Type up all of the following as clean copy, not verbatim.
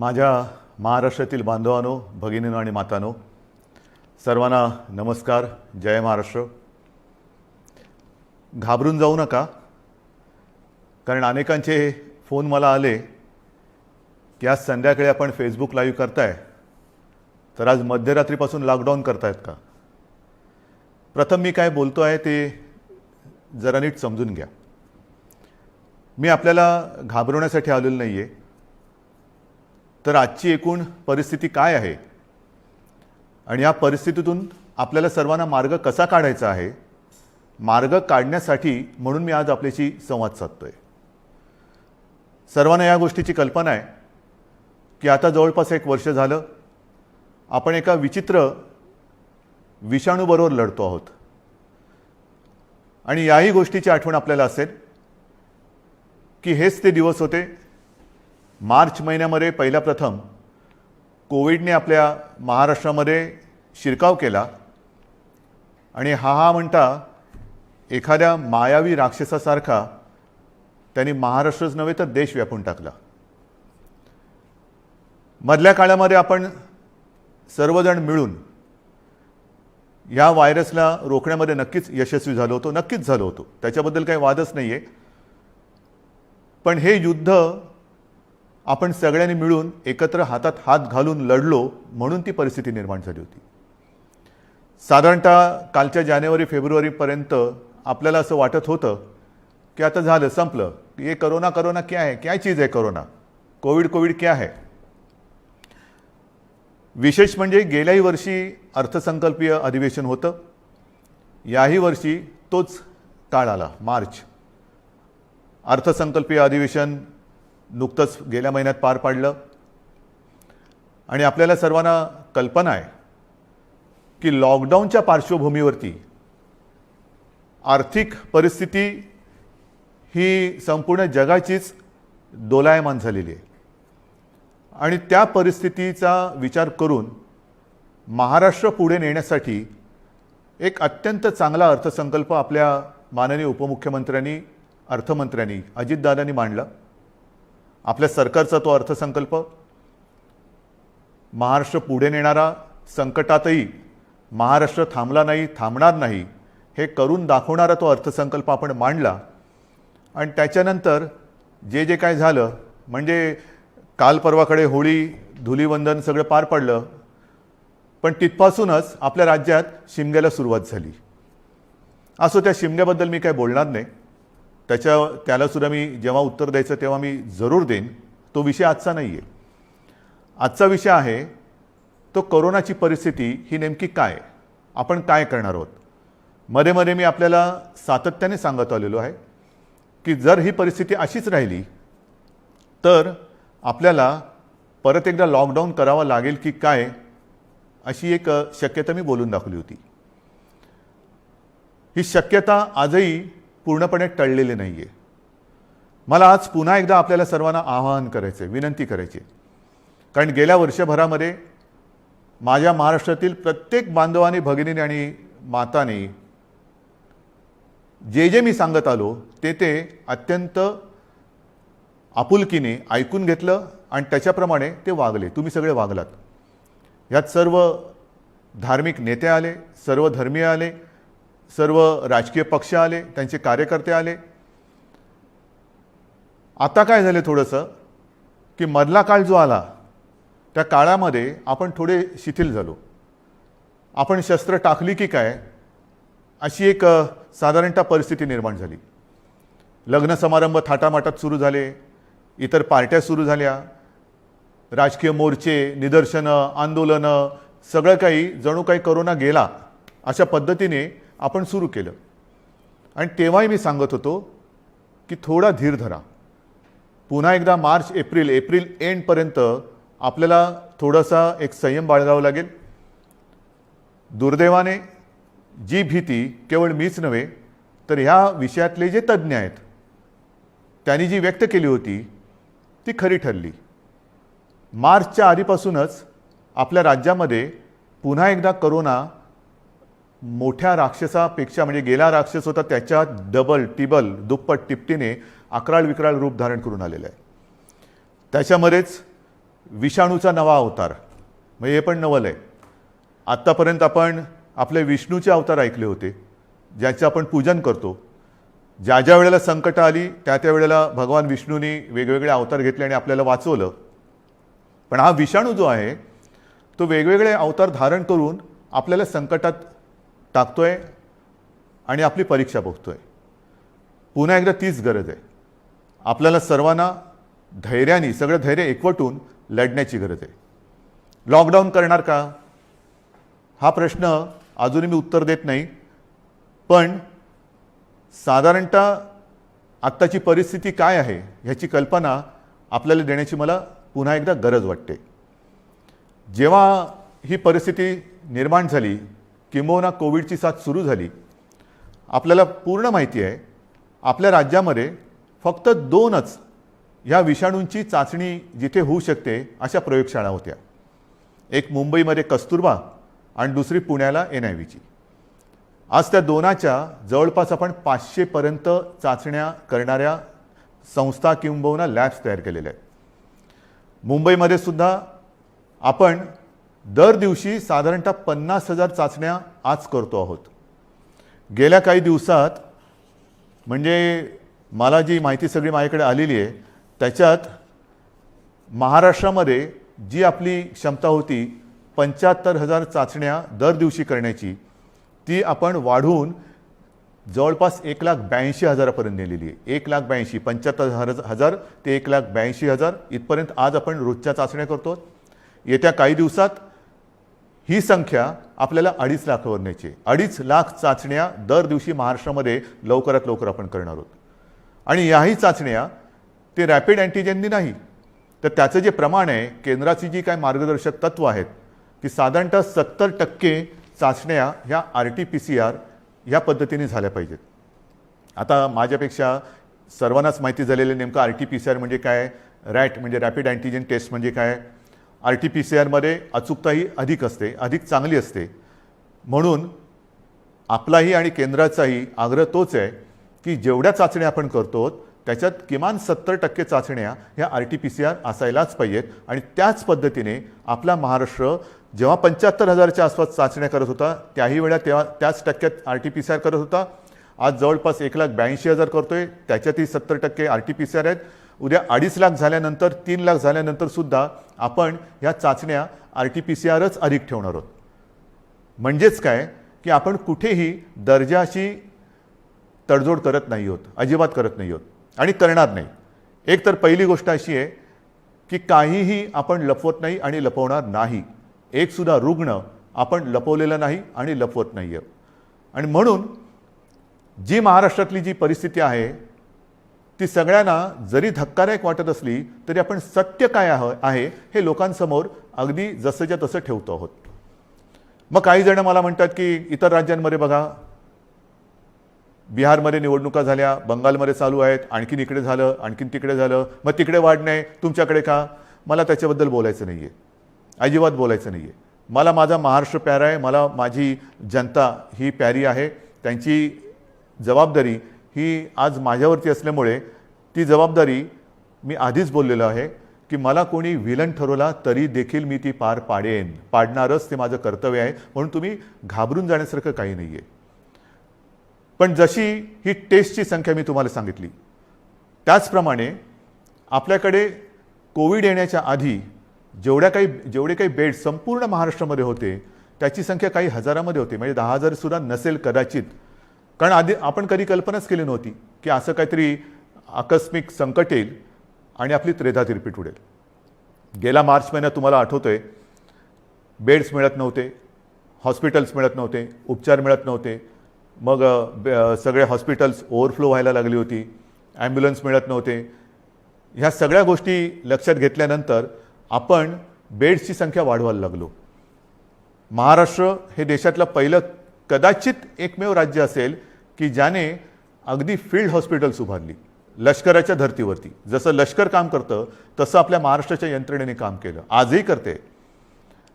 माझ्या महाराष्ट्रातील बांधवांनो, भगिनींनो आणि मातांनो, सर्वांना नमस्कार. जय महाराष्ट्र. घाबरून जाऊ नका, कारण अनेकांचे फोन मला आले की आज संध्याकाळी आपण फेसबुक लाईव्ह करताय, तर आज मध्यरात्रीपासून लॉकडाऊन करतायत का. प्रथम मी काय बोलतो आहे ते जरा नीट समजून घ्या. मी आपल्याला घाबरवण्यासाठी आलेलो नाही आहे, तर आजची एकूण परिस्थिती काय आहे आणि या परिस्थितीतून आपल्याला सर्वांना मार्ग कसा काढायचा आहे, मार्ग काढण्यासाठी म्हणून मी आज आपल्याशी संवाद साधतोय. सर्वांना या गोष्टीची कल्पना आहे की आता जवळपास 1 वर्ष झालं आपण एका विचित्र विषाणूबरोबर लढतो आहोत. आणि याही गोष्टीची आठवण आपल्याला असेल की हेच ते दिवस होते मार्च महिन्यामध्ये पहिला प्रथम कोविडने आपल्या महाराष्ट्रामध्ये शिरकाव केला आणि हा म्हणता एखाद्या मायावी राक्षसासारखा त्यांनी महाराष्ट्रच नव्हे तर देश व्यापून टाकला. मधल्या काळामध्ये आपण सर्वजण मिळून या व्हायरसला रोखण्यामध्ये नक्कीच यशस्वी झालो होतो, नक्कीच झालो होतो, त्याच्याबद्दल काही वादच नाही आहे. पण हे युद्ध आपण सगळ्यांनी मिळून एकत्र हातात हात घालून लढलो म्हणून ती परिस्थिती निर्माण झाली होती. साधारणतः कालच्या जानेवारी-फेब्रुवारीपर्यंत आपल्याला असं वाटत होतं की आता झालं, संपलं. ये कोरोना कोरोना क्या है, क्या चीज़ है कोरोना, कोविड क्या है. विशेष म्हणजे गेल्याही वर्षी अर्थसंकल्पीय अधिवेशन होतं, याही वर्षी तोच काळ आला, मार्च. अर्थसंकल्पीय अधिवेशन नुकतंच गेल्या महिन्यात पार पाडलं आणि आपल्याला सर्वांना कल्पना आहे की लॉकडाऊनच्या पार्श्वभूमीवरती आर्थिक परिस्थिती ही संपूर्ण जगाचीच दोलायमान झालेली आहे. आणि त्या परिस्थितीचा विचार करून महाराष्ट्र पुढे नेण्यासाठी एक अत्यंत चांगला अर्थसंकल्प आपल्या माननीय उपमुख्यमंत्र्यांनी, अर्थमंत्र्यांनी, अजितदादांनी मांडला. आपल्या सरकारचा तो अर्थसंकल्प महाराष्ट्र पुढे नेणारा, संकटातही महाराष्ट्र थांबला नाही, थांबणार नाही हे करून दाखवणारा तो अर्थसंकल्प आपण मांडला. आणि त्याच्यानंतर जे जे काय झालं, म्हणजे काल परवाकडे होळी, धुलीवंदन सगळं पार पडलं, पण तिथपासूनच आपल्या राज्यात शिमग्याला सुरुवात झाली. असो, त्या शिमग्याबद्दल मी काय बोलणार नाही, त्यालासुद्धा मी जेव्हा उत्तर द्यायचं तेव्हा मी जरूर देईन. तो विषय आजचा नाही आहे. आजचा विषय आहे तो कोरोनाची परिस्थिती ही नेमकी काय, आपण काय करणार आहोत. मध्ये मध्ये मी आपल्याला सातत्याने सांगत आलेलो आहे की जर ही परिस्थिती अशीच राहिली तर आपल्याला परत एकदा लॉकडाऊन करावा लागेल की काय, अशी एक शक्यता मी बोलून दाखवली होती. ही शक्यता आजही पूर्णपणे टळलेली नाही आहे. मला आज पुन्हा एकदा आपल्याला सर्वांना आवाहन करायचं आहे, विनंती करायची आहे, कारण गेल्या वर्षभरामध्ये माझ्या महाराष्ट्रातील प्रत्येक बांधवांनी, भगिनींनी आणि मातांनी जे जे मी सांगत आलो ते अत्यंत आपुलकीने ऐकून घेतलं आणि त्याच्याप्रमाणे ते वागले. तुम्ही सगळे वागलात. यात सर्व धार्मिक नेते आले, सर्व धर्मीय आले, सर्व राजकीय पक्ष आले, त्यांचे कार्यकर्ते आले. आता काय झाले थोडंसं की मधला काळ जो आला त्या काळामध्ये आपण थोडे शिथिल झालो. आपण शस्त्र टाकली की काय अशी एक साधारणतः परिस्थिती निर्माण झाली. लग्न समारंभ थाटामाटात सुरू झाले, इतर पार्ट्या सुरू झाल्या, राजकीय मोर्चे, निदर्शनं, आंदोलनं, सगळं काही जणू काही कोरोना गेला अशा पद्धतीने आपण सुरू केलं. आणि तेव्हाही मी सांगत होतो की थोडा धीर धरा. पुन्हा एकदा मार्च एप्रिल एंडपर्यंत आपल्याला थोडासा एक संयम बाळगावा लागेल. दुर्दैवाने जी भीती केवळ मीच नव्हे तर ह्या विषयातले जे तज्ज्ञ आहेत त्यांनी जी व्यक्त केली होती ती खरी ठरली. मार्चच्या आधीपासूनच आपल्या राज्यामध्ये पुन्हा एकदा कोरोना मोठ्या राक्षसापेक्षा, म्हणजे गेला राक्षस होता त्याच्या डबल टिबल दुप्पट तिपटीने अकराळ विकराळ रूप धारण करून आलेलं आहे. त्याच्यामध्येच विषाणूचा नवा अवतार, म्हणजे हे पण नवल आहे. आत्तापर्यंत आपण आपले विष्णूचे अवतार ऐकले होते, ज्याचे आपण पूजन करतो. ज्या ज्या वेळेला संकट आली त्या त्या वेळेला भगवान विष्णूंनी वेगवेगळे अवतार घेतले आणि आपल्याला वाचवलं. पण हा विषाणू जो आहे तो वेगवेगळे अवतार धारण करून आपल्याला संकटात टाकतोय आणि आपली परीक्षा बघतोय. पुन्हा एकदा तीच गरज आहे. आपल्याला सर्वांना धैर्याने, सगळं धैर्य एकवटून लढण्याची गरज आहे. लॉकडाऊन करणार का हा प्रश्न अजूनही मी उत्तर देत नाही. पण साधारणतः आत्ताची परिस्थिती काय आहे ह्याची कल्पना आपल्याला देण्याची मला पुन्हा एकदा गरज वाटते. जेव्हा ही परिस्थिती निर्माण झाली, किंबहुना कोविडची साथ सुरू झाली, आपल्याला पूर्ण माहिती आहे आपल्या राज्यामध्ये फक्त 2च ह्या विषाणूंची चाचणी जिथे होऊ शकते अशा प्रयोगशाळा होत्या. एक मुंबईमध्ये कस्तुरबा आणि दुसरी पुण्याला NIVची. आज त्या 2च्या जवळपास आपण 500 पर्यंत चाचण्या करणाऱ्या संस्था किंबहुना लॅब्स तयार केलेल्या आहेत. मुंबईमध्ये सुद्धा आपण दर दिवशी साधारणतः 50,000 चाचण्या आज करतो आहोत. गेल्या काही दिवसात म्हणजे मला जी माहिती सगळी माझ्याकडे आलेली आहे त्याच्यात महाराष्ट्रामध्ये जी आपली क्षमता होती 75,000 चाचण्या दर दिवशी करण्याची, ती आपण वाढवून जवळपास 1,82,000 पर्यंत नेलेली आहे. 1,82,000, 75,000 ते 1,82,000 इथपर्यंत आज आपण रोजच्या चाचण्या करतो. येत्या काही दिवसात ही संख्या आपल्याला 2.5 लाखावर न्यायची आहे. 2.5 लाख चाचण्या दर दिवशी महाराष्ट्रामध्ये लवकरात लवकर आपण करणार आहोत. आणि याही चाचण्या ते रॅपिड अँटीजेननी नाही, तर त्याचं जे प्रमाण आहे, केंद्राची जी काय मार्गदर्शक तत्व आहेत की साधारणतः 70% चाचण्या ह्या RT-PCR ह्या पद्धतीने झाल्या पाहिजेत. आता माझ्यापेक्षा सर्वांनाच माहिती झालेलं नेमकं RT-PCR म्हणजे काय, रॅट म्हणजे रॅपिड अँटीजेन टेस्ट म्हणजे काय. RT-PCRमध्ये अचूकताही अधिक असते, अधिक चांगली असते. म्हणून आपलाही आणि केंद्राचाही आग्रह तोच आहे की जेवढ्या चाचण्या आपण करतो त्याच्यात किमान 70% चाचण्या ह्या RT-PCR असायलाच पाहिजेत. आणि त्याच पद्धतीने आपला महाराष्ट्र जेव्हा 75,000च्या आसपास चाचण्या करत होता त्याही वेळा तेव्हा त्याच टक्क्यात RT-PCR करत होता. आज जवळपास 1,82,000 करतोय, त्याच्यातही 70% RT-PCR आहेत. उद्या 2.5 लाख झाल्यानंतर, 3 लाख झाल्यानंतर सुद्धा आपण ह्या चाचण्या RT-PCRच अधिक ठेवणार आहोत. म्हणजेच काय की आपण कुठेही दर्जाची तडजोड करत नाही आहोत, अजिबात करत नाही आहोत आणि करणार नाही. एक तर पहिली गोष्ट अशी आहे की काहीही आपण लपवत नाही आणि लपवणार नाही. एक सुद्धा रुग्ण आपण लपवलेला नाही आणि लपवत नाही आहे. आणि म्हणून जी महाराष्ट्रातली जी परिस्थिती आहे ती सगळ्यांना जरी धक्कादायक वाटत असली तरी आपण सत्य काय आहे हे लोकांसमोर अगदी जसंच्या तसं ठेवतो आहोत. मग काही जण मला म्हणतात की इतर राज्यांमध्ये बघा, बिहारमध्ये निवडणुका झाल्या, बंगालमध्ये चालू आहेत, आणखीन इकडे झालं, आणखीन तिकडे झालं, मग तिकडे वाढ नाही, तुमच्याकडे का. मला त्याच्याबद्दल बोलायचं नाही आहे, अजिबात बोलायचं नाही आहे. मला माझा महाराष्ट्र प्यारा आहे, मला माझी जनता ही प्यारी आहे. त्यांची जबाबदारी ही आज माझ्यावरती असल्यामुळे ती जबाबदारी मी आधीच बोललेलो आहे की मला कोणी विलन ठरवला तरी देखील मी ती पार पाडेन, पाडणारच, ते माझं कर्तव्य आहे. म्हणून तुम्ही घाबरून जाण्यासारखं काही नाही आहे. पण जशी ही टेस्टची संख्या मी तुम्हाला सांगितली त्याचप्रमाणे आपल्याकडे कोविड येण्याच्या आधी जेवढे काही बेड संपूर्ण महाराष्ट्रामध्ये होते त्याची संख्या काही हजारामध्ये होते, म्हणजे 10,000 सुद्धा नसेल कदाचित. कारण आधी आपण कधी कल्पनाच केली नव्हती की असं काहीतरी आकस्मिक संकट येईल आणि आपली त्रेधा तिरपीट उडेल. गेल्या मार्च महिन्यात तुम्हाला आठवतंय बेड्स मिळत नव्हते, हॉस्पिटल्स मिळत नव्हते, उपचार मिळत नव्हते. मग सगळे हॉस्पिटल्स ओव्हरफ्लो व्हायला लागली होती, ॲम्ब्युलन्स मिळत नव्हते. ह्या सगळ्या गोष्टी लक्षात घेतल्यानंतर आपण बेड्सची संख्या वाढवायला लागलो. महाराष्ट्र हे देशातलं पहिलं कदाचित एकमेव राज्य असेल की ज्याने अगदी फील्ड हॉस्पिटल्स उभारली लष्कराच्या धर्तीवरती. जसं लष्कर काम करतं तसं आपल्या महाराष्ट्राच्या यंत्रणेने काम केलं, आजही करते.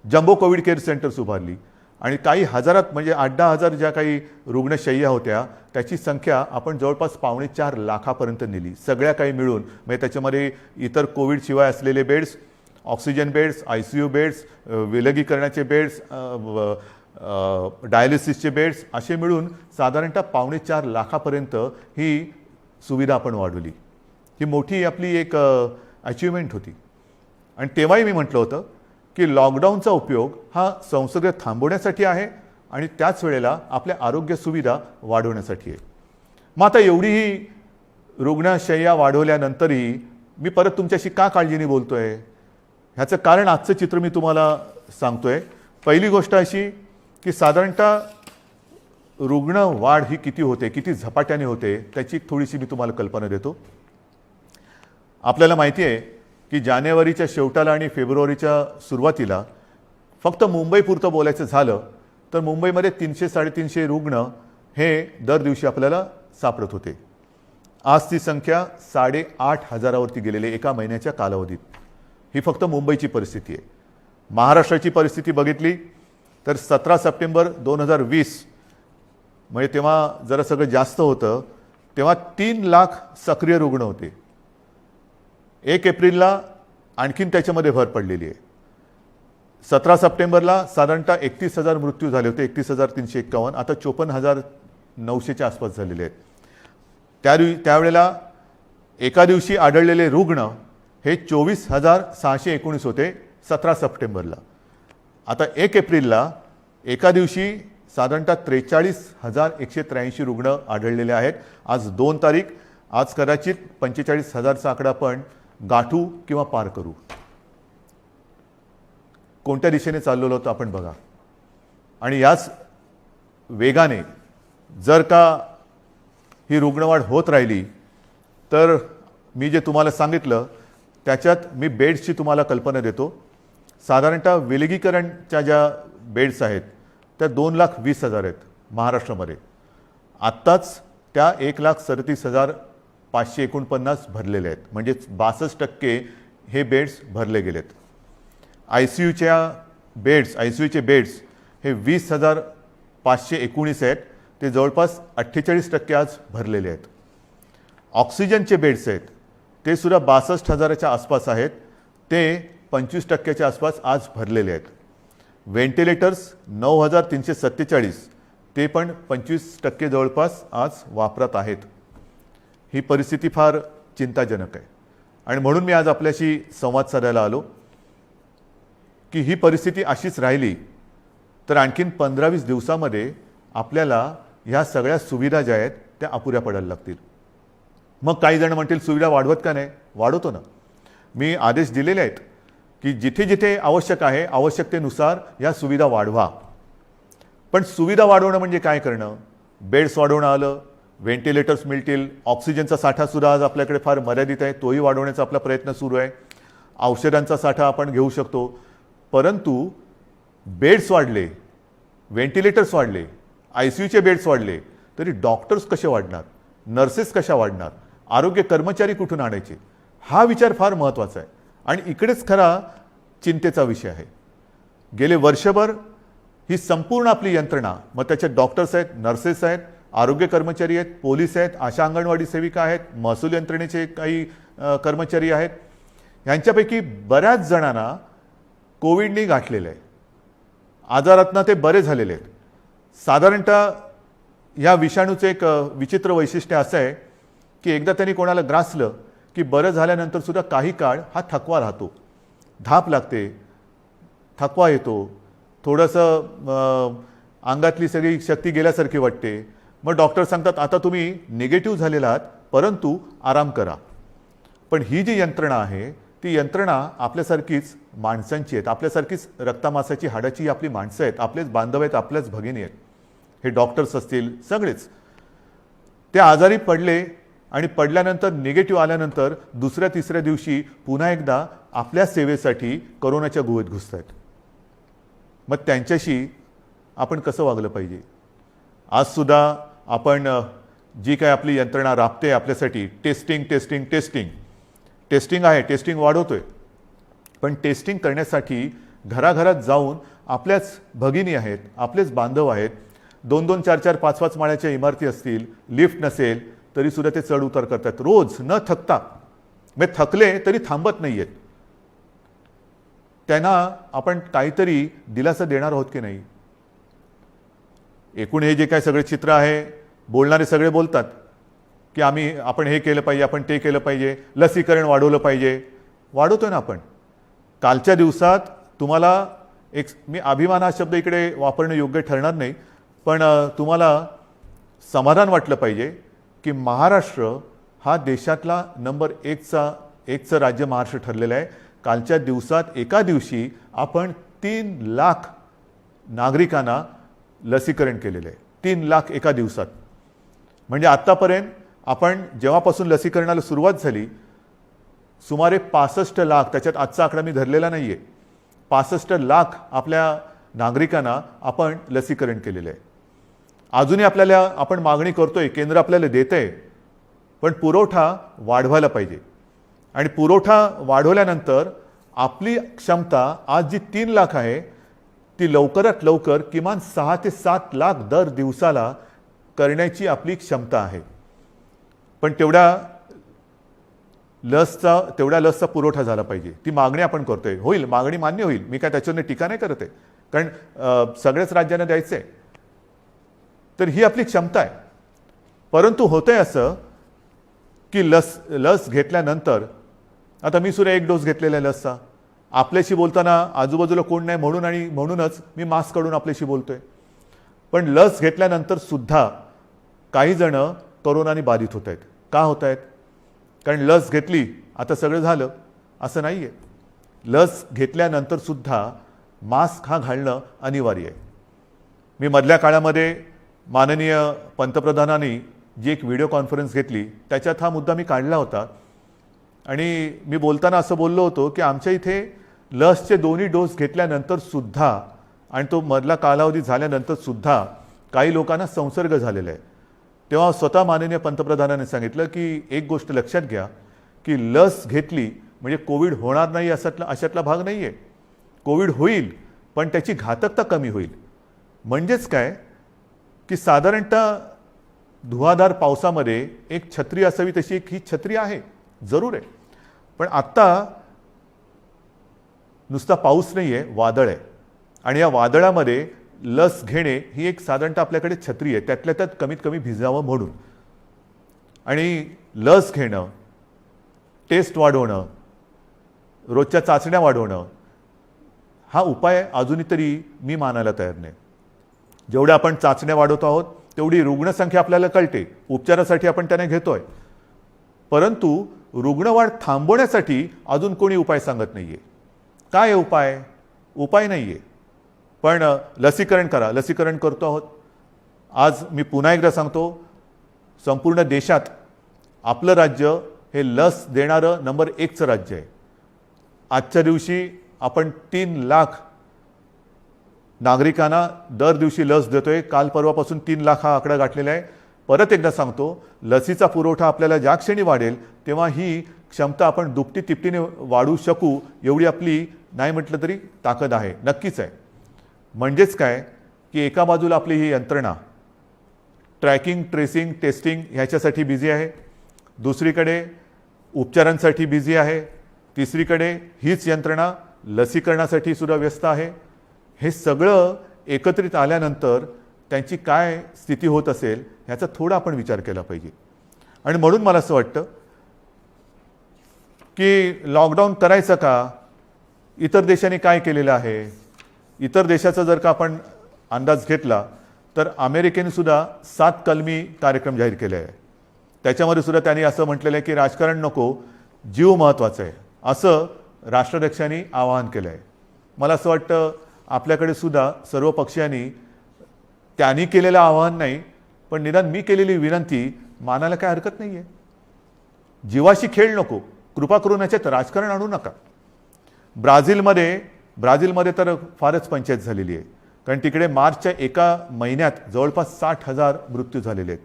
जम्बो कोविड केअर सेंटर्स उभारली आणि काही हजारात म्हणजे 8-10 हजार ज्या काही रुग्णशय्या होत्या त्याची संख्या आपण जवळपास 3.25 लाखापर्यंत नेली, सगळ्या काही मिळून. म्हणजे त्याच्यामध्ये इतर कोविडशिवाय असलेले beds oxygen beds, ICU beds, विलगीकरणाचे बेड्स, डायलिसिसचे बेड्स असे मिळून साधारणतः 4.25 लाखापर्यंत ही सुविधा आपण वाढवली. ही मोठी आपली एक अचिव्हमेंट होती. आणि तेव्हाही मी म्हटलं होतं की लॉकडाऊनचा उपयोग हा संसर्ग थांबवण्यासाठी आहे आणि त्याच वेळेला आपल्या आरोग्य सुविधा वाढवण्यासाठी आहे. मग आता एवढीही रुग्णशय्या वाढवल्यानंतरही मी परत तुमच्याशी का काळजीने बोलतोय, ह्याचं कारण आजचं चित्र मी तुम्हाला सांगतोय. पहिली गोष्ट अशी की साधारणतः रुग्ण वाढ ही किती होते, किती झपाट्याने होते, त्याची थोडीशी मी तुम्हाला कल्पना देतो. आपल्याला माहिती आहे की जानेवारीच्या शेवटाला आणि फेब्रुवारीच्या सुरुवातीला फक्त मुंबईपुरतं बोलायचं झालं तर मुंबईमध्ये 300-350 रुग्ण हे दर दिवशी आपल्याला सापडत होते. आज ती संख्या 8,500वरती गेलेली एका महिन्याच्या कालावधीत. ही फक्त मुंबईची परिस्थिती आहे. महाराष्ट्राची परिस्थिती बघितली तर 17 सप्टेंबर 2020 म्हणजे तेव्हा जरा सगळं जास्त होतं, तेव्हा 3 लाख सक्रिय रुग्ण होते. 1 एप्रिलला आणखीन त्याच्यामध्ये भर पडलेली आहे. 17 सप्टेंबरला साधारणतः 31,000 मृत्यू झाले होते, 31,351. आता 54,900च्या आसपास झालेले आहेत. त्यावेळेला एका दिवशी आढळलेले रुग्ण हे 24,619 होते 17 सप्टेंबरला. आता 1 एप्रिलला एका दिवशी साधारणतः 43,183 रुग्ण आढळलेले आहेत. आज 2 तारीख. आज कदाचित 45,000चा आकडा आपण गाठू किंवा पार करू. कोणत्या दिशेने चाललेलो होतो आपण बघा. आणि याच वेगाने जर का ही रुग्णवाढ होत राहिली तर मी जे तुम्हाला सांगितलं त्याच्यात मी बेड्सची तुम्हाला कल्पना देतो. साधारणतः विलगीकरणच्या ज्या बेड्स आहेत त्या 2,20,000 आहेत महाराष्ट्रामध्ये. आत्ताच त्या 1,37,549 भरलेले आहेत, म्हणजे 62% हे बेड्स भरले गेलेत. ICUचे बेड्स हे 20,519 आहेत, ते जवळपास 48% आज भरलेले आहेत. ऑक्सिजनचे बेड्स आहेत ते सुद्धा 62,000च्या आसपास आहेत, ते 25%च्या आसपास आज भरलेले आहेत. व्हेंटिलेटर्स 9,347 ते पण 25% जवळपास आज वापरात आहेत. ही परिस्थिती फार चिंताजनक आहे. आणि म्हणून मी आज आपल्याशी संवाद साधायला आलो की ही परिस्थिती अशीच राहिली तर आणखीन 15-20 दिवसामध्ये आपल्याला ह्या सगळ्या सुविधा ज्या आहेत त्या अपुऱ्या पडायला लागतील. मग काही जण म्हणतील सुविधा वाढवत का नाही? वाढवतो ना. मी आदेश दिलेले आहेत की जिथे जिथे आवश्यक आहे आवश्यकतेनुसार या सुविधा वाढवा. पण सुविधा वाढवणं म्हणजे काय करणं? बेड्स वाढवणं आलं, व्हेंटिलेटर्स मिळतील, ऑक्सिजनचा साठासुद्धा आज आपल्याकडे फार मर्यादित आहे, तोही वाढवण्याचा आपला प्रयत्न सुरू आहे. औषधांचा साठा आपण घेऊ शकतो. परंतु बेड्स वाढले, व्हेंटिलेटर्स वाढले, ICUचे बेड्स वाढले तरी डॉक्टर्स कसे वाढणार, नर्सेस कशा वाढणार, आरोग्य कर्मचारी कुठून आणायचे? हा विचार फार महत्त्वाचा आहे आणि इकडेच खरा चिंतेचा विषय आहे. गेले वर्षभर ही संपूर्ण आपली यंत्रणा, मग त्याच्यात डॉक्टर्स आहेत, नर्सेस आहेत, आरोग्य कर्मचारी आहेत, पोलीस आहेत, आशा अंगणवाडी सेविका आहेत, महसूल यंत्रणेचे काही कर्मचारी आहेत, यांच्यापैकी बऱ्याच जणांना कोविडने गाठलेलं आहे. आजारातनं ते बरे झालेले आहेत. साधारणतः या विषाणूचं एक विचित्र वैशिष्ट्य असं आहे की एकदा त्यांनी कोणाला ग्रासलं की बरं झाल्यानंतर सुद्धा काही काळ हा थकवा राहतो, धाप लागते, थकवा येतो, थोडंसं अंगातली सगळी शक्ती गेल्यासारखी वाटते. मग डॉक्टर सांगतात आता तुम्ही निगेटिव्ह झालेला आहात परंतु आराम करा. पण ही जी यंत्रणा आहे ती यंत्रणा आपल्यासारखीच माणसांची आहेत, आपल्यासारखीच रक्तामासाची हाडाची आपली माणसं आहेत, आपलेच बांधव आहेत, आपल्याच भगिनी आहेत. हे डॉक्टर्स असतील सगळेच ते आजारी पडले आणि पडल्यानंतर निगेटिव्ह आल्यानंतर दुसऱ्या तिसऱ्या दिवशी पुन्हा एकदा आपल्या सेवेसाठी कोरोनाच्या गुहेत घुसत आहेत. मग त्यांच्याशी आपण कसं वागलं पाहिजे? आज सुद्धा आपण जी काय आपली यंत्रणा राबते आपल्यासाठी, टेस्टिंग आहे, टेस्टिंग वाढवतोय. पण टेस्टिंग करण्यासाठी घराघरात जाऊन आपल्याच भगिनी आहेत, आपलेच बांधव आहेत, 2-2, 4-4, 5-5 माळ्याच्या इमारती असतील, लिफ्ट नसेल तरी सुद्धा ते चढ उतार करतात, रोज न थकता. म्हणजे थकले तरी थांबत नाही आहेत. त्यांना आपण काहीतरी दिलासा देणार आहोत की नाही. एकूण हे जे काय सगळे चित्र आहे, बोलणारे सगळे बोलतात की आपण हे केलं पाहिजे, आपण ते केलं पाहिजे, लसीकरण वाढवलं पाहिजे. वाढवतोय ना आपण. कालच्या दिवसात तुम्हाला मी अभिमान हा शब्द इकडे वापरणं योग्य ठरणार नाही, पण तुम्हाला समाधान वाटलं पाहिजे की महाराष्ट्र हा देशातला नंबर एकचं राज्य महाराष्ट्र ठरलेलं आहे. कालच्या दिवसात एका दिवशी आपण 3 लाख नागरिकांना लसीकरण केलेलं आहे. 3 लाख एका दिवसात. म्हणजे आत्तापर्यंत आपण जेव्हापासून लसीकरणाला सुरुवात झाली सुमारे 65 लाख, त्याच्यात आजचा आकडा मी धरलेला नाही आहे, 65 लाख आपल्या नागरिकांना आपण लसीकरण केलेलं आहे. अजूनही आपण मागणी करतोय, केंद्र आपल्याला देतंय, पण पुरवठा वाढवायला पाहिजे. आणि पुरवठा वाढवल्यानंतर आपली क्षमता आज जी 3 लाख आहे ती लवकरात लवकर किमान 6 ते 7 लाख दर दिवसाला करण्याची आपली क्षमता आहे. पण तेवढ्या लसचा पुरवठा झाला पाहिजे. ती मागणी आपण करतोय. होईल, मागणी मान्य होईल, मी काय त्याच्यावर टीका नाही करत आहे, कारण सगळ्याच राज्यांना द्यायचं आहे. तर ही आपली क्षमता आहे. परंतु होतंय असं की लस घेतल्यानंतर, आता मी सुद्धा 1 डोस घेतलेला आहे लसचा. आपल्याशी बोलताना आजूबाजूला कोण नाही म्हणूनच मी मास्क काढून आपल्याशी बोलतोय. पण लस घेतल्यानंतर सुद्धा काही जण कोरोनाने बाधित होत आहेत. का होत आहेत? कारण लस घेतली आता सगळं झालं असं नाही आहे. लस घेतल्यानंतर सुद्धा मास्क हा घालणं अनिवार्य आहे. मी मधल्या काळामध्ये माननीय पंतप्रधानांनी जी एक व्हिडिओ कॉन्फरन्स घेतली त्याच्यात हा मुद्दा मी काढला होता. आणि मी बोलताना असं बोललो होतो की आमच्या इथे लसचे 2 डोस घेतल्यानंतर सुद्धा आणि तो मधला कालावधी झाल्यानंतर सुद्धा काही लोकांना संसर्ग झालेला आहे. तेव्हा स्वतः माननीय पंतप्रधानांनी सांगितलं की एक गोष्ट लक्षात घ्या की लस घेतली म्हणजे कोविड होणार नाही अशातला भाग नाही आहे. कोविड होईल, पण त्याची घातकता कमी होईल. म्हणजेच काय की साधारणतः धुवाधार पावसामध्ये एक छत्री असावी तशी ही छत्री आहे, जरूर आहे. पण आत्ता नुसता पाऊस नाही आहे, वादळ आहे. आणि या वादळामध्ये लस घेणे ही एक साधारणतः आपल्याकडे छत्री आहे, त्यातल्या त्यात कमीत कमी भिजावं म्हणून. आणि लस घेणं, टेस्ट वाढवणं, रोजच्या चाचण्या वाढवणं हा उपाय अजूनही तरी मी मानायला तयार नाही. जेवढ्या आपण चाचण्या वाढवत आहोत तेवढी रुग्णसंख्या आपल्याला कळते, उपचारासाठी आपण त्यांना घेतोय. परंतु रुग्णवाढ थांबवण्यासाठी अजून कोणी उपाय सांगत नाही आहे. काय आहे उपाय नाही आहे. पण लसीकरण करा, लसीकरण करतो आहोत. आज मी पुन्हा एकदा सांगतो, संपूर्ण देशात आपलं राज्य हे लस देणारं नंबर 1चं राज्य आहे. आजच्या दिवशी आपण 3 लाख नागरिकांना दर दिवशी लस देतोय. काल परवापासून 3 लाख हा आकडा गाठलेला आहे. परत एकदा सांगतो, लसीचा पुरवठा आपल्याला ज्या क्षणी वाढेल तेव्हा ही क्षमता आपण दुपटी तिपटीने वाढवू शकू एवढी आपली नाही म्हटलं तरी ताकद आहे, नक्कीच आहे. म्हणजेच काय की एका बाजूला आपली ही यंत्रणा ट्रॅकिंग, ट्रेसिंग, टेस्टिंग ह्याच्यासाठी बिझी आहे, दुसरीकडे उपचारांसाठी बिझी आहे, तिसरीकडे हीच यंत्रणा लसीकरणासाठी सुद्धा व्यस्त आहे. हे सगळं एकत्रित आल्यानंतर त्यांची काय स्थिती होत असेल ह्याचा थोडा आपण विचार केला पाहिजे. आणि म्हणून मला असं वाटतं की लॉकडाऊन करायचं का? इतर देशांनी काय केलेलं आहे? इतर देशाचा जर का आपण अंदाज घेतला तर अमेरिकेने सुद्धा 7 कलमी कार्यक्रम जाहीर केले आहे. त्याच्यामध्ये सुद्धा त्यांनी असं म्हटलेलं आहे की राजकारण नको, जीव महत्त्वाचा आहे, असं राष्ट्राध्यक्षांनी आवाहन केलं आहे. मला असं वाटतं आपल्याकडे सुद्धा सर्व पक्षांनी त्यांनी केलेलं आवाहन नाही, पण निदान मी केलेली विनंती मानायला काय हरकत नाही आहे. जीवाशी खेळ नको, कृपा करून याच्यात राजकारण आणू नका. ब्राझीलमध्ये तर फारच पंचायत झालेली आहे, कारण तिकडे मार्चच्या एका महिन्यात जवळपास 60,000 मृत्यू झालेले आहेत.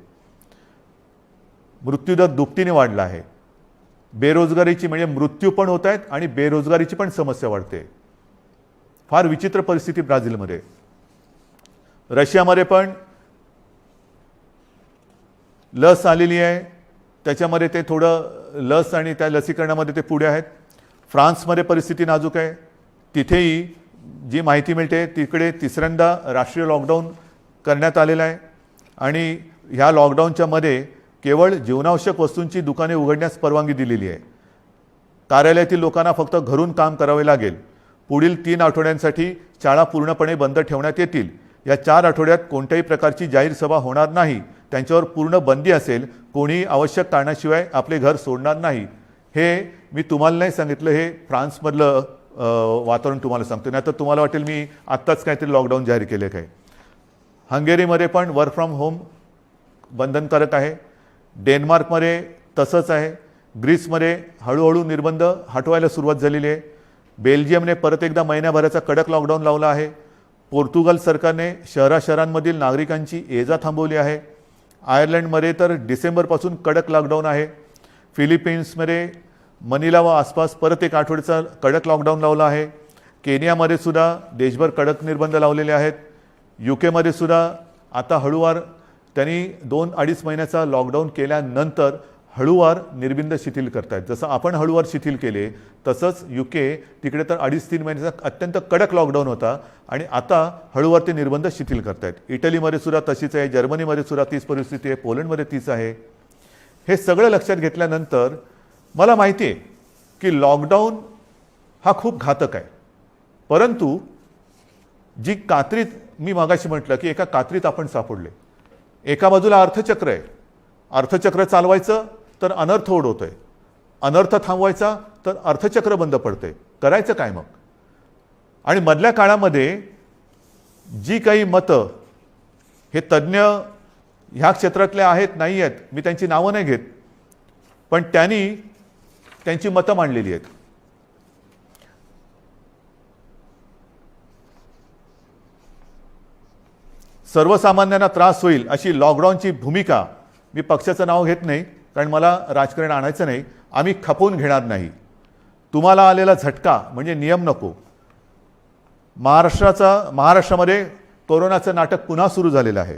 मृत्यूदर दुपटीने वाढला आहे. बेरोजगारीची म्हणजे मृत्यू पण होत आहेत आणि बेरोजगारीची पण समस्या वाढते. फार विचित्र परिस्थिती ब्राझीलमध्ये. रशियामध्ये पण लस आलेली आहे, त्याच्यामध्ये ते थोडं लस आणि त्या लसीकरणामध्ये ते पुढे आहेत. फ्रान्समध्ये परिस्थिती नाजूक आहे. तिथेही जी माहिती मिळते तिकडे तिसऱ्यांदा राष्ट्रीय लॉकडाऊन करण्यात आलेला आहे आणि ह्या लॉकडाऊनच्या मध्ये केवळ जीवनावश्यक वस्तूंची दुकाने उघडण्यास परवानगी दिलेली आहे. कार्यालयातील लोकांना फक्त घरून काम करावे लागेल. पुढील 3 आठवड्यांसाठी शाळा पूर्णपणे बंद ठेवण्यात येतील. या 4 आठवड्यात कोणत्याही प्रकारची जाहीर सभा होणार नाही. त्यांच्यावर पूर्ण बंदी असेल. कोणी आवश्यक कारणाशिवाय आपले घर सोडणार नाही. हे मी तुम्हाला नाही सांगितलं, हे फ्रान्समधलं वातावरण तुम्हाला सांगतो. नाही तर तुम्हाला वाटेल मी आत्ताच काहीतरी लॉकडाऊन जाहीर केले काय. हंगेरीमध्ये पण वर्क फ्रॉम होम बंधनकारक आहे. डेन्मार्कमध्ये तसंच आहे. ग्रीसमध्ये हळूहळू निर्बंध हटवायला सुरुवात झालेली आहे. बेल्जियमने परत एकदा महिन्याभराचा कडक लॉकडाऊन लावला आहे. पोर्तुगाल सरकारने शहरांमधील नागरिकांची ये जा थांबवली आहे. आयर्लंडमध्ये तर डिसेंबरपासून कडक लॉकडाऊन आहे. फिलिपिन्समध्ये मनिला व आसपास परत एक आठवड्याचा कडक लॉकडाऊन लावला आहे. केनियामध्ये सुद्धा देशभर कडक निर्बंध लावलेले आहेत. UK सुद्धा आता हळूवार त्यांनी 2-2.5 महिन्याचा लॉकडाऊन केल्यानंतर हळूवार निर्बंध शिथिल करतायत. जसं आपण हळूवार शिथिल केले तसंच UK तिकडे तर 2.5-3 महिन्याचा अत्यंत कडक लॉकडाऊन होता आणि आता हळूवार ते निर्बंध शिथिल करतायत. इटलीमध्ये सुद्धा तशीच आहे. जर्मनीमध्ये सुद्धा तीच परिस्थिती आहे. पोलंडमध्ये तीच आहे. हे सगळं लक्षात घेतल्यानंतर मला माहिती आहे की लॉकडाऊन हा खूप घातक आहे. परंतु जी कात्रीत मी मागाशी म्हटलं की एका कात्रीत आपण सापडले. एका बाजूला अर्थचक्र आहे. अर्थचक्र चालवायचं तर अनर्थ ओढवतोय. अनर्थ थांबवायचा तर अर्थचक्र बंद पडतंय. करायचं काय मग. आणि मधल्या काळामध्ये जी काही मतं हे तज्ज्ञ ह्या क्षेत्रातले आहेत नाही आहेत, मी त्यांची नावं नाही घेत, पण त्यांनी त्यांची मतं मांडलेली आहेत. सर्वसामान्यांना त्रास होईल अशी लॉकडाऊनची भूमिका, मी पक्षाचं नाव घेत नाही कारण मला राजकारण आणायचं नाही, आम्ही खपवून घेणार नाही. तुम्हाला आलेला झटका म्हणजे नियम नको. महाराष्ट्रामध्ये कोरोनाचं नाटक पुन्हा सुरू झालेलं आहे.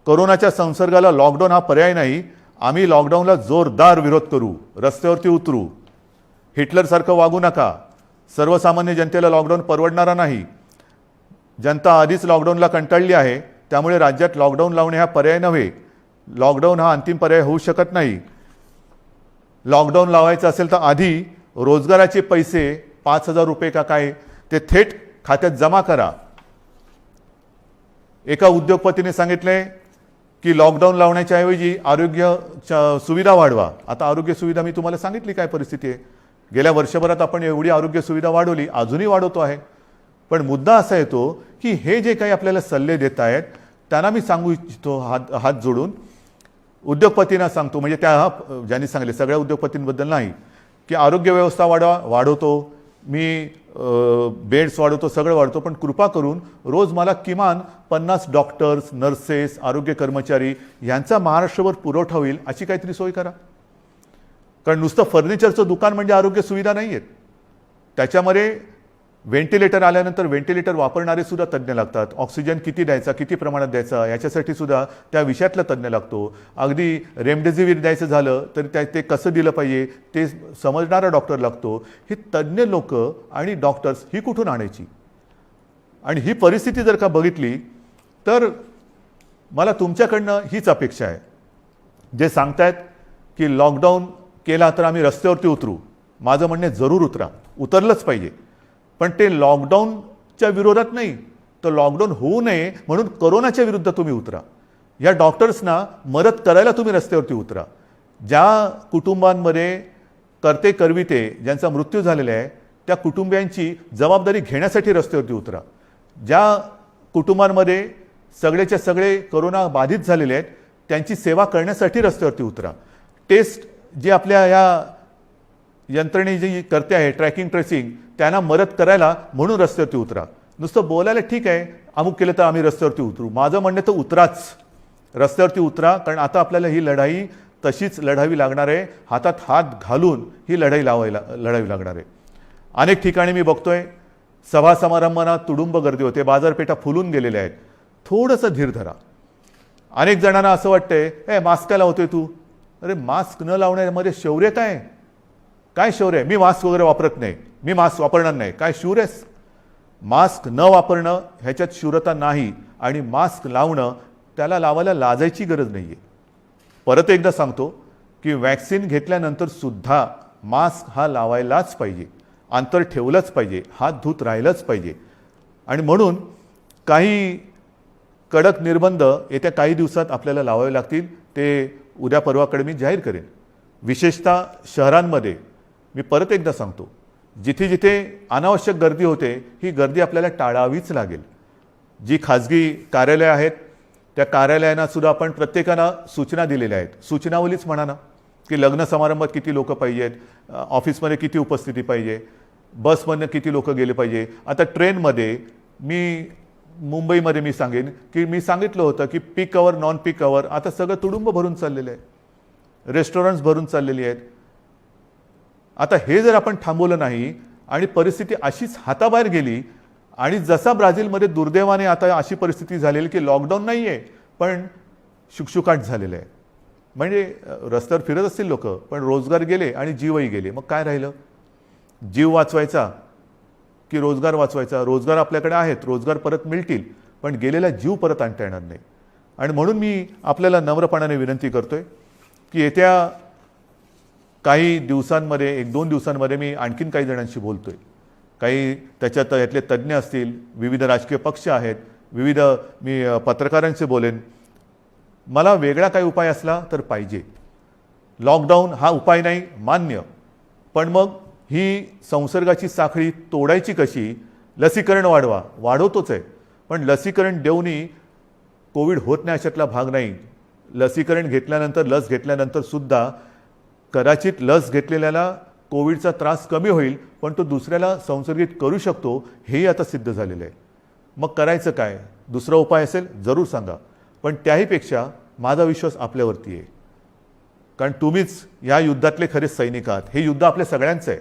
कोरोनाच्या संसर्गाला लॉकडाऊन हा पर्याय नाही. आम्ही लॉकडाऊनला जोरदार विरोध करू, रस्त्यावरती उतरू. हिटलरसारखं वागू नका. सर्वसामान्य जनतेला लॉकडाऊन परवडणारा नाही. जनता आधीच लॉकडाऊनला कंटाळली आहे. त्यामुळे राज्यात लॉकडाऊन लावणे हा पर्याय नव्हे. लॉकडाऊन हा अंतिम पर्याय होऊ शकत नाही. लॉकडाऊन लावायचं असेल तर आधी रोजगाराचे पैसे 5,000 रुपये का काय ते थेट खात्यात जमा करा. एका उद्योगपतीने सांगितले की लॉकडाऊन लावण्याच्या ऐवजी आरोग्य सुविधा वाढवा. आता आरोग्य सुविधा मी तुम्हाला सांगितली काय परिस्थिती आहे. गेल्या वर्षभरात आपण एवढी आरोग्य सुविधा वाढवली, अजूनही वाढवतो आहे. पण मुद्दा असा येतो की हे जे काही आपल्याला सल्ले देत आहेत त्यांना मी सांगू इच्छितो हात जोडून, उद्योगपतींना सांगतो, म्हणजे त्या ज्यांनी सांगले सगळ्या उद्योगपतींबद्दल नाही, की आरोग्य व्यवस्था वाढवतो मी, बेड्स वाढवतो, सगळं वाढवतो, पण कृपा करून रोज मला किमान 50 डॉक्टर्स, नर्सेस, आरोग्य कर्मचारी यांचा महाराष्ट्रभर पुरवठा होईल अशी काहीतरी सोय करा. कारण नुसतं फर्निचरचं दुकान म्हणजे आरोग्य सुविधा नाही आहेत. त्याच्यामध्ये व्हेंटिलेटर आल्यानंतर व्हेंटिलेटर वापरणारे सुद्धा तज्ज्ञ लागतात. ऑक्सिजन किती द्यायचा, किती प्रमाणात द्यायचा याच्यासाठी सुद्धा त्या विषयातला तज्ज्ञ लागतो. अगदी रेमडेसिवीर द्यायचं झालं तर ते कसं दिलं पाहिजे ते समजणारा डॉक्टर लागतो. हे तज्ज्ञ लोक आणि डॉक्टर्स ही कुठून आणायची. आणि ही परिस्थिती जर का बघितली तर मला तुमच्याकडनं हीच अपेक्षा आहे. जे सांगतायत की लॉकडाऊन केला तर आम्ही रस्त्यावरती उतरू, माझं म्हणणे जरूर उतरा, उतरलंच पाहिजे. पण ते लॉकडाऊनच्या विरोधात नाही, तर लॉकडाऊन होऊ नये म्हणून कोरोनाच्या विरुद्ध तुम्ही उतरा. या डॉक्टर्सना मदत करायला तुम्ही रस्त्यावरती उतरा. ज्या कुटुंबांमध्ये करते करविते ज्यांचा मृत्यू झालेला आहे त्या कुटुंबियांची जबाबदारी घेण्यासाठी रस्त्यावरती उतरा. ज्या कुटुंबांमध्ये सगळेच्या सगळे कोरोना बाधित झालेले आहेत त्यांची सेवा करण्यासाठी रस्त्यावरती उतरा. टेस्ट जी आपल्या या यंत्रणे जी करते आहे ट्रॅकिंग ट्रेसिंग त्यांना मदत करायला म्हणून रस्त्यावरती उतरा. नुसतं बोलायला ठीक आहे अमुक केलं तर आम्ही रस्त्यावरती उतरू, माझं म्हणणं तर उतराच, रस्त्यावरती उतरा. कारण आता आपल्याला ही लढाई तशीच लढावी लागणार आहे. हातात हात घालून ही लढाई लढावी लागणार आहे. अनेक ठिकाणी मी बघतोय सभा समारंभांना तुडुंब गर्दी होते, बाजारपेठा फुलून गेलेल्या आहेत. थोडंसं धीर धरा. अनेक जणांना असं वाटतंय मास्क का लावतोय तू. अरे मास्क न लावण्यामध्ये शौर्य काय शौर्य आहे. मी मास्क वगैरे वापरत नाही, मी मास्क वापरणार नाही. काय शूर आहेस? मास्क न वापरणं ह्याच्यात शूरता नाही आणि मास्क लावणं त्याला लावायला लाजायची गरज नाही आहे. परत एकदा सांगतो की वॅक्सिन घेतल्यानंतर सुद्धा मास्क हा लावायलाच पाहिजे, अंतर ठेवलंच पाहिजे, हात धुत राहिलंच पाहिजे. आणि म्हणून काही कडक निर्बंध येत्या काही दिवसात आपल्याला लावावे लागतील. ते उद्या परवाकडे मी जाहीर करेन. विशेषतः शहरांमध्ये मी परत एकदा सांगतो, जिथे जिथे अनावश्यक गर्दी होते ही गर्दी आपल्याला टाळावीच लागेल. जी खाजगी कार्यालय आहेत त्या कार्यालयांना सुद्धा आपण प्रत्येकाला सूचना दिलेल्या आहेत. सूचनावलीच म्हणा ना, की लग्न समारंभात किती लोक पाहिजेत, ऑफिसमध्ये किती उपस्थिती पाहिजे, बसमधनं किती लोक गेले पाहिजे. आता ट्रेनमध्ये मी मुंबईमध्ये मी सांगेन की मी सांगितलं होतं की पीक अवर नॉन पीक अवर आता सगळं तुडुंब भरून चाललेलं आहे, रेस्टॉरंट्स भरून चाललेली आहेत. आता हे जर आपण थांबवलं नाही आणि परिस्थिती अशीच हाताबाहेर गेली आणि जसा ब्राझीलमध्ये दुर्दैवाने आता अशी परिस्थिती झालेली की लॉकडाऊन नाही आहे पण शुकशुकाट झालेलं आहे. म्हणजे रस्त्यावर फिरत असतील लोक पण रोजगार गेले आणि जीवही गेले. मग काय राहिलं? जीव वाचवायचा की रोजगार वाचवायचा? रोजगार आपल्याकडे आहेत, रोजगार परत मिळतील पण गेलेला जीव परत आणता येणार नाही. आणि म्हणून मी आपल्याला नम्रपणाने विनंती करतोय की येत्या काही दिवसांमध्ये, 1-2 दिवसांमध्ये मी आणखीन काही जणांशी बोलतोय. काही त्याच्यात यातले तज्ज्ञ असतील, विविध राजकीय पक्ष आहेत, विविध मी पत्रकारांशी बोलेन. मला वेगळा काही उपाय असला तर पाहिजे. लॉकडाऊन हा उपाय नाही मान्य, पण मग ही संसर्गाची साखळी तोडायची कशी? लसीकरण वाढवतोच आहे पण लसीकरण देऊनही कोविड होत नाही अशातला भाग नाही. लसीकरण घेतल्यानंतर, लस घेतल्यानंतर सुद्धा कदाचित लस घेतलेल्याला कोविडचा त्रास कमी होईल पण तो दुसऱ्याला संसर्गित करू शकतो, हेही आता सिद्ध झालेलं आहे. मग करायचं काय? दुसरा उपाय असेल जरूर सांगा, पण त्याहीपेक्षा माझा विश्वास आपल्यावरती आहे. कारण तुम्हीच या युद्धातले खरे सैनिक आहात. हे युद्ध आपल्या सगळ्यांचं आहे,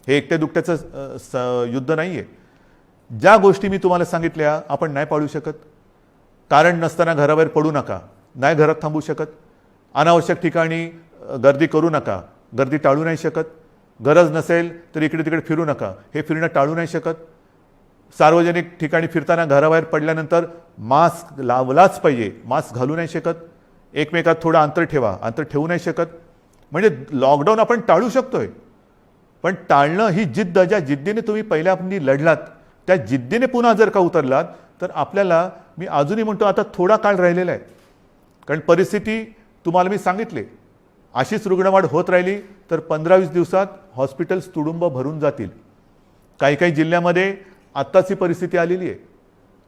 हे एकट्या दुकट्याचं युद्ध नाही आहे. ज्या गोष्टी मी तुम्हाला सांगितल्या आपण नाही पाळू शकत. कारण नसताना घराबाहेर पडू नका, नाही घरात थांबू शकत. अनावश्यक ठिकाणी गर्दी करू नका, गर्दी टाळू नाही शकत. गरज नसेल तर इकडे तिकडे फिरू नका, हे फिरणं टाळू नाही शकत. सार्वजनिक ठिकाणी फिरताना घराबाहेर पडल्यानंतर मास्क लावलाच पाहिजे, मास्क घालू नाही शकत. एकमेकात थोडं अंतर ठेवा, अंतर ठेवू नाही शकत. म्हणजे लॉकडाऊन आपण टाळू शकतोय पण टाळणं ही जिद्द, ज्या जिद्दीने तुम्ही पहिल्यापासून लढलात त्या जिद्दीने पुन्हा जर का उतरलात तर आपल्याला, मी अजूनही म्हणतो आता थोडा काळ राहिलेला आहे. कारण परिस्थिती तुम्हाला मी सांगितले, अशीच रुग्णवाढ होत राहिली तर 15-20 दिवसात हॉस्पिटल्स तुडुंब भरून जातील. काही काही जिल्ह्यामध्ये आत्ताच ही परिस्थिती आलेली आहे.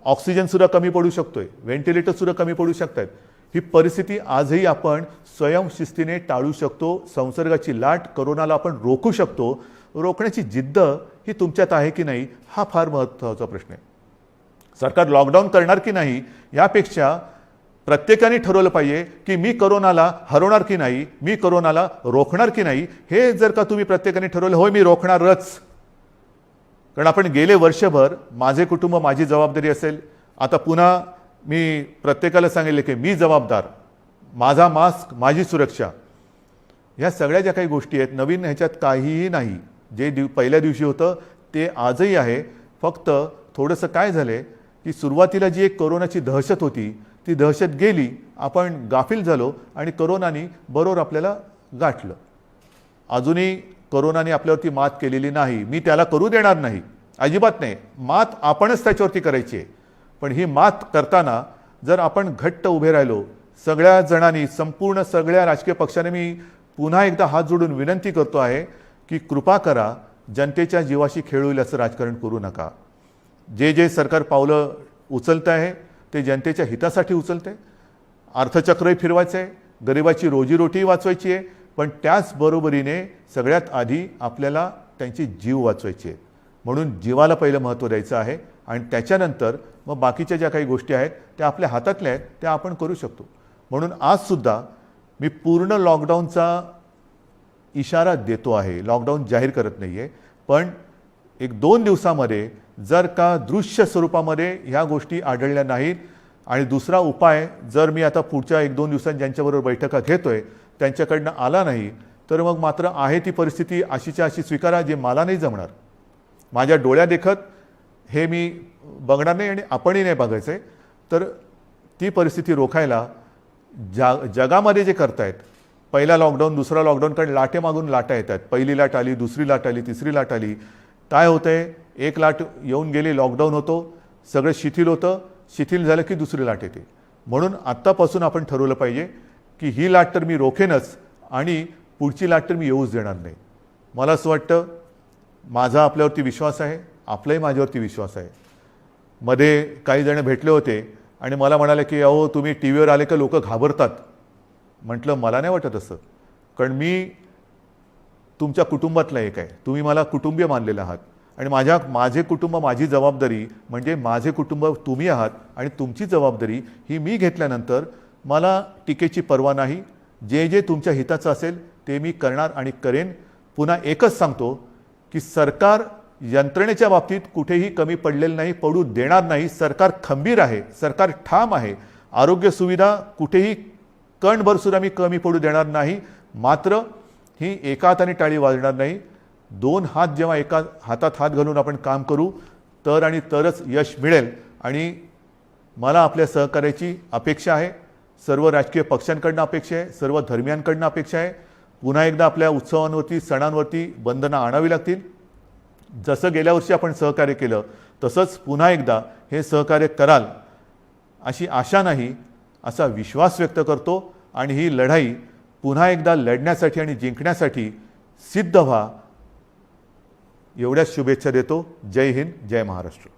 ऑक्सिजनसुद्धा कमी पडू शकतोय, व्हेंटिलेटरसुद्धा कमी पडू शकतात. ही परिस्थिती आजही आपण स्वयंशिस्तीने टाळू शकतो. संसर्गाची लाट, कोरोनाला आपण रोखू शकतो. रोखण्याची जिद्द ही तुमच्यात आहे की नाही हा फार महत्त्वाचा प्रश्न आहे. सरकार लॉकडाऊन करणार की नाही यापेक्षा प्रत्येकाने ठरवलं पाहिजे की मी कोरोनाला हरवणार की नाही, मी कोरोनाला रोखणार की नाही. हे जर का तुम्ही प्रत्येकाने ठरवलं, होय मी रोखणारच. कारण आपण गेले वर्षभर माझे कुटुंब माझी जबाबदारी असेल. आता पुन्हा मी प्रत्येकाला सांगितले की मी जबाबदार, माझा मास्क माझी सुरक्षा. ह्या सगळ्या ज्या काही गोष्टी आहेत नवीन, ह्याच्यात काहीही नाही. जे पहिल्या दिवशी होतं ते आजही आहे. फक्त थोडंसं काय झालं आहे की सुरुवातीला जी एक कोरोनाची दहशत होती ती दहशत गेली, आपण गाफील झालो आणि कोरोनाने बरोबर आपल्याला गाठलं. अजूनही कोरोनाने आपल्यावरती मात केलेली नाही, मी त्याला करू देणार नाही, अजिबात नाही. मात आपणच त्याच्यावरती करायची आहे. पण ही मात करताना जर आपण घट्ट उभे राहिलो सगळ्या जणांनी, संपूर्ण सगळ्या राजकीय पक्षाने, मी पुन्हा एकदा हात जोडून विनंती करतो आहे की कृपा करा, जनतेच्या जीवाशी खेळ होईल असं राजकारण करू नका. जे जे सरकार पावलं उचलतं आहे ते जनतेच्या हितासाठी उचलते. अर्थचक्रही फिरवायचं आहे, गरिबाची रोजीरोटीही वाचवायची आहे, पण त्याचबरोबरीने सगळ्यात आधी आपल्याला त्यांची जीव वाचवायची आहे. म्हणून जीवाला पहिलं महत्त्व द्यायचं आहे आणि त्याच्यानंतर मग बाकीच्या ज्या काही गोष्टी आहेत त्या आपल्या हातातल्या आहेत त्या आपण करू शकतो. म्हणून आजसुद्धा मी पूर्ण लॉकडाऊनचा इशारा देतो आहे, लॉकडाऊन जाहीर करत नाही आहे. पण 1-2 दिवसामध्ये जर का दृश्य स्वरूपामध्ये ह्या गोष्टी आढळल्या नाहीत आणि दुसरा उपाय जर मी आता पुढच्या 1-2 दिवसांत ज्यांच्याबरोबर बैठका घेतोय त्यांच्याकडनं आला नाही तर मग मात्र आहे ती परिस्थिती अशीच्या अशी स्वीकारा, जे मला नाही जमणार. माझ्या डोळ्यादेखत हे मी बघणार नाही आणि आपणही नाही बघायचं आहे. तर ती परिस्थिती रोखायला जगामध्ये जे करतायत, पहिला लॉकडाऊन दुसरा लॉकडाऊन, कारण लाटेमागून लाटा येतात, पहिली लाट आली, दुसरी लाट आली, तिसरी लाट आली. काय होतं आहे, एक लाट येऊन गेली, लॉकडाऊन होतो, सगळं शिथिल होतं, शिथिल झालं की दुसरी लाट येते. म्हणून आत्तापासून आपण ठरवलं पाहिजे की ही लाट तर मी रोखेनच आणि पुढची लाट तर मी येऊच देणार नाही. मला असं वाटतं, माझा आपल्यावरती विश्वास आहे, आपलाही माझ्यावरती विश्वास आहे. मध्ये काही जण भेटले होते आणि मला म्हणाले की अहो तुम्ही टी व्हीवर आले का लोक घाबरतात. म्हटलं मला नाही वाटत असं, कारण मी तुमच्या कुटुंबातला एक आहे, तुम्ही मला कुटुंबीय मानलेलं आहात आणि माझे कुटुंब, माझी जबाबदारी म्हणजे माझे कुटुंब तुम्ही आहात आणि तुमची जबाबदारी ही मी घेतल्यानंतर मला टीकेची पर्वा नाही. जे जे तुमच्या हिताचं असेल ते मी करणार आणि करेन. पुन्हा एकच सांगतो की सरकार यंत्रणेच्या बाबतीत कुठेही कमी पडलेलं नाही, पडू देणार नाही. सरकार खंबीर आहे, सरकार ठाम आहे. आरोग्य सुविधा कुठेही कणभरसुद्धा मी कमी पडू देणार नाही. मात्र ही एका हाताने टाळी वाजणार नाही. दोन हात जेव्हा एका हातात हात घालून आपण काम करू तर आणि तरच यश मिळेल. आणि मला आपल्या सहकार्याची अपेक्षा आहे, सर्व राजकीय पक्षांकडनं अपेक्षा आहे, सर्व धर्मियांकडनं अपेक्षा आहे. पुन्हा एकदा आपल्या उत्सवांवरती, सणांवरती बंधनं आणावी लागतील. जसं गेल्या वर्षी आपण सहकार्य केलं तसंच पुन्हा एकदा हे सहकार्य कराल अशी आशा नाही, असा विश्वास व्यक्त करतो. आणि ही लढाई पुन्हा एकदा लढण्यासाठी आणि जिंकण्यासाठी सिद्ध व्हा, एवढ्याच शुभेच्छा देतो. जय हिंद, जय महाराष्ट्र.